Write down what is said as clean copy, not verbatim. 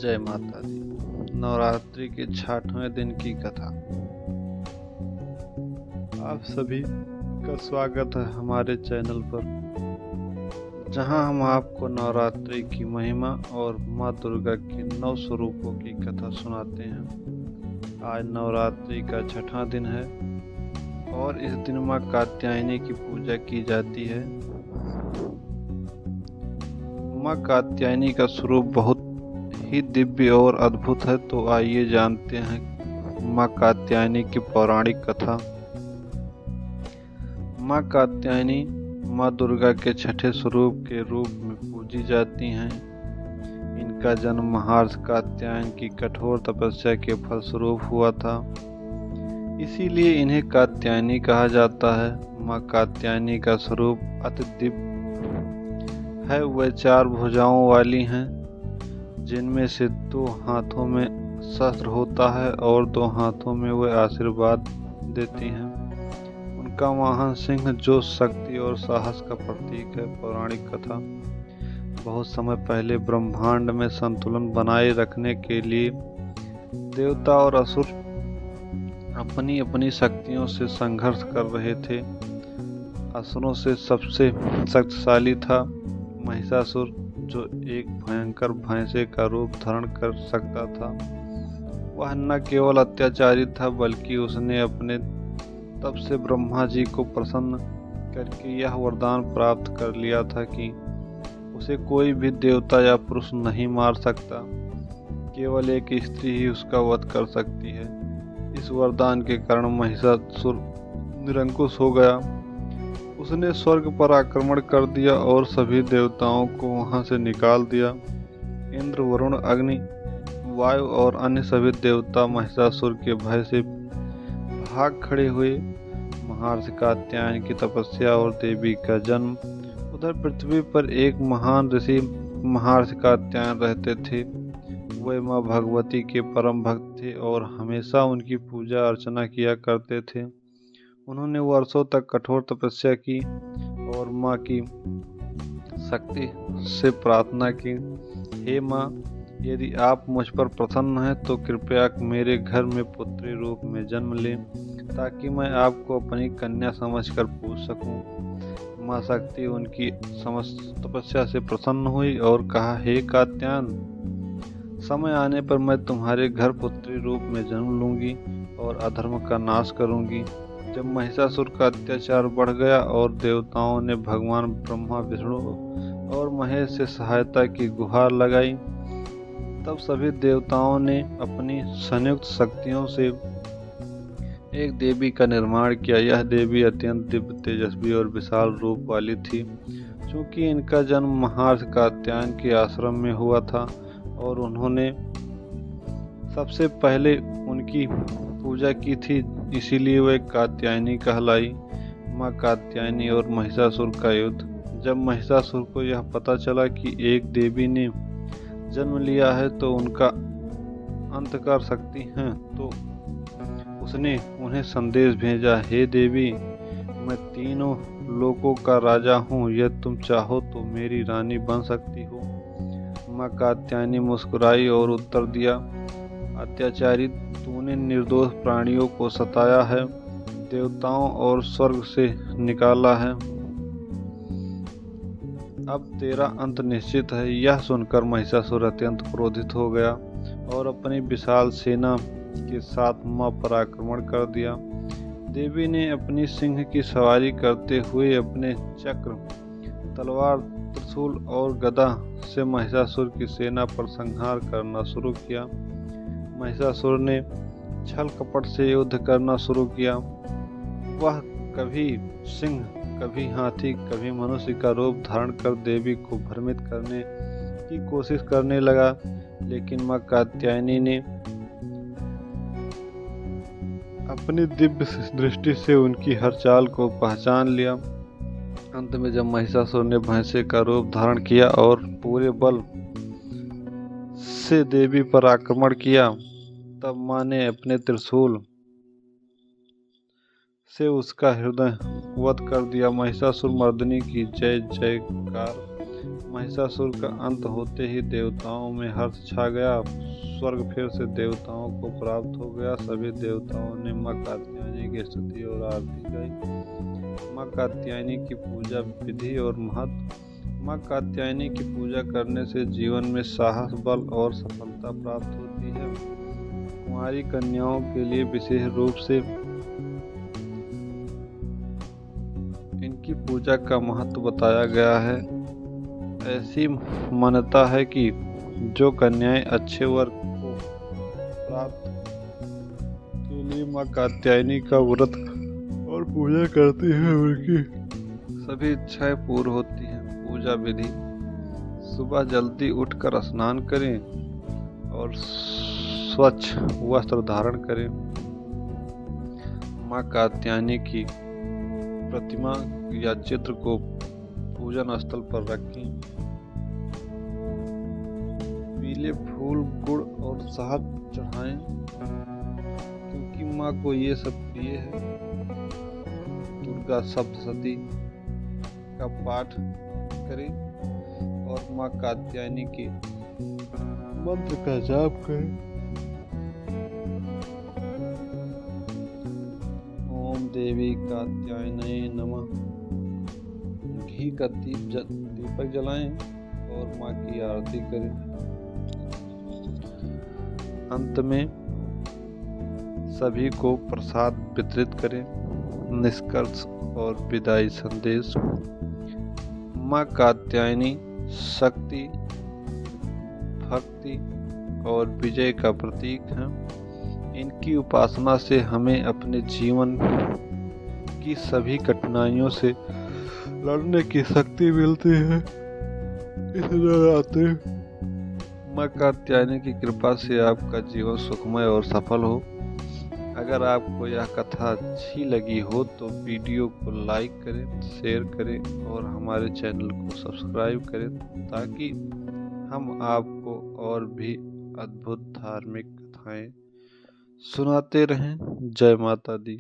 जय माता दी। नवरात्रि के 6वें दिन की कथा। आप सभी का स्वागत है हमारे चैनल पर, जहां हम आपको नवरात्रि की महिमा और माँ दुर्गा के 9 स्वरूपों की कथा सुनाते हैं। आज नवरात्रि का 6वां दिन है और इस दिन माँ कात्यायनी की पूजा की जाती है। माँ कात्यायनी का स्वरूप बहुत ही दिव्य और अद्भुत है। तो आइए जानते हैं माँ कात्यायनी की पौराणिक कथा। माँ कात्यायनी माँ दुर्गा के 6ठे स्वरूप के रूप में पूजी जाती हैं। इनका जन्म महर्षि कात्यायन की कठोर तपस्या के फलस्वरूप हुआ था, इसीलिए इन्हें कात्यायनी कहा जाता है। माँ कात्यायनी का स्वरूप अति दिव्य है। वह 4 भुजाओं वाली हैं, जिनमें से 2 हाथों में शस्त्र होता है और 2 हाथों में वह आशीर्वाद देती हैं। उनका वाहन सिंह जो शक्ति और साहस का प्रतीक है। पौराणिक कथा। बहुत समय पहले ब्रह्मांड में संतुलन बनाए रखने के लिए देवता और असुर अपनी अपनी शक्तियों से संघर्ष कर रहे थे। असुरों से सबसे शक्तिशाली था महिषासुर, जो एक भयंकर भैंसे का रूप धारण कर सकता था। वह न केवल अत्याचारी था, बल्कि उसने अपने तप से ब्रह्मा जी को प्रसन्न करके यह वरदान प्राप्त कर लिया था कि उसे कोई भी देवता या पुरुष नहीं मार सकता, केवल एक स्त्री ही उसका वध कर सकती है। इस वरदान के कारण महिषासुर निरंकुश हो गया। उसने स्वर्ग पर आक्रमण कर दिया और सभी देवताओं को वहां से निकाल दिया। इंद्र, वरुण, अग्नि, वायु और अन्य सभी देवता महिषासुर के भय से भाग खड़े हुए। महर्षि कात्यायन की तपस्या और देवी का जन्म। उधर पृथ्वी पर एक महान ऋषि महर्षि कात्यायन रहते थे। वे माँ भगवती के परम भक्त थे और हमेशा उनकी पूजा अर्चना किया करते थे। उन्होंने वर्षों तक कठोर तपस्या की और माँ की शक्ति से प्रार्थना की, हे माँ, यदि आप मुझ पर प्रसन्न हैं तो कृपया मेरे घर में पुत्री रूप में जन्म लें, ताकि मैं आपको अपनी कन्या समझकर पूज सकूं। माँ शक्ति उनकी तपस्या से प्रसन्न हुई और कहा, हे कात्यायन, समय आने पर मैं तुम्हारे घर पुत्री रूप में जन्म लूंगी और अधर्म का नाश करूंगी। जब महिषासुर का अत्याचार बढ़ गया और देवताओं ने भगवान ब्रह्मा, विष्णु और महेश से सहायता की गुहार लगाई, तब सभी देवताओं ने अपनी संयुक्त शक्तियों से एक देवी का निर्माण किया। यह देवी अत्यंत दिव्य, तेजस्वी और विशाल रूप वाली थी। चूंकि इनका जन्म महर्षि कात्यायन के आश्रम में हुआ था और उन्होंने सबसे पहले उनकी पूजा की थी, इसीलिए वह कात्यायनी कहलाई। माँ कात्यायनी और महिषासुर का युद्ध। जब महिषासुर को यह पता चला कि एक देवी ने जन्म लिया है तो उनका अंत कर सकती हैं, तो उसने उन्हें संदेश भेजा, हे देवी, मैं तीनों लोकों का राजा हूँ, यदि तुम चाहो तो मेरी रानी बन सकती हो। माँ कात्यायनी मुस्कुराई और उत्तर दिया, अत्याचारी, तूने निर्दोष प्राणियों को सताया है, देवताओं और स्वर्ग से निकाला है, अब तेरा अंत निश्चित है। यह सुनकर महिषासुर अत्यंत क्रोधित हो गया और अपनी विशाल सेना के साथ माँ पर आक्रमण कर दिया। देवी ने अपनी सिंह की सवारी करते हुए अपने चक्र, तलवार, त्रिशूल और गदा से महिषासुर की सेना पर संहार करना शुरू किया। महिषासुर ने छल कपट से युद्ध करना शुरू किया। वह कभी सिंह, कभी हाथी, कभी मनुष्य का रूप धारण कर देवी को भ्रमित करने की कोशिश करने लगा, लेकिन माँ कात्यायनी ने अपनी दिव्य दृष्टि से उनकी हर चाल को पहचान लिया। अंत में जब महिषासुर ने भैंसे का रूप धारण किया और पूरे बल से देवी पर आक्रमण किया, तब माँ ने अपने त्रिशूल से उसका हृदय वध कर दिया। महिषासुर मर्दिनी की जय जयकार। महिषासुर का अंत होते ही देवताओं में हर्ष छा गया। स्वर्ग फिर से देवताओं को प्राप्त हो गया। सभी देवताओं ने माँ कात्यायनी की स्तुति और आरती गाई। माँ कात्यायनी की पूजा विधि और महत्व। माँ कात्यायनी की पूजा करने से जीवन में साहस, बल और सफलता प्राप्त होती है। कुंवारी कन्याओं के लिए विशेष रूप से इनकी पूजा का महत्व बताया गया है। ऐसी मान्यता है कि जो कन्याएं अच्छे वर को प्राप्त के लिए माँ कात्यायनी का व्रत और पूजा करती है, उनकी सभी इच्छाएं पूर्ण होती हैं। पूजा विधि: सुबह जल्दी उठकर स्नान करें और स्वच्छ वस्त्र धारण करें। माँ कात्यायनी की प्रतिमा या चित्र को पूजन स्थल पर रखें। पीले फूल, गुड़ और शहद चढ़ाएं, क्योंकि माँ को ये सब प्रिय है। दुर्गा सप्तशती का पाठ करें और माँ कात्यायनी के मंत्र का जाप करें। ओम देवी कात्यायनी नमः। घी का दीपक जलाएं और माँ की आरती करें। अंत में सभी को प्रसाद वितरित करें। निष्कर्ष और विदाई संदेश: माँ कात्यायनी शक्ति, भक्ति और विजय का प्रतीक है। इनकी उपासना से हमें अपने जीवन की सभी कठिनाइयों से लड़ने की शक्ति मिलती है। इस नवरात्रि माँ कात्यायनी की कृपा से आपका जीवन सुखमय और सफल हो। अगर आपको यह कथा अच्छी लगी हो तो वीडियो को लाइक करें, शेयर करें और हमारे चैनल को सब्सक्राइब करें, ताकि हम आपको और भी अद्भुत धार्मिक कथाएं सुनाते रहें। जय माता दी।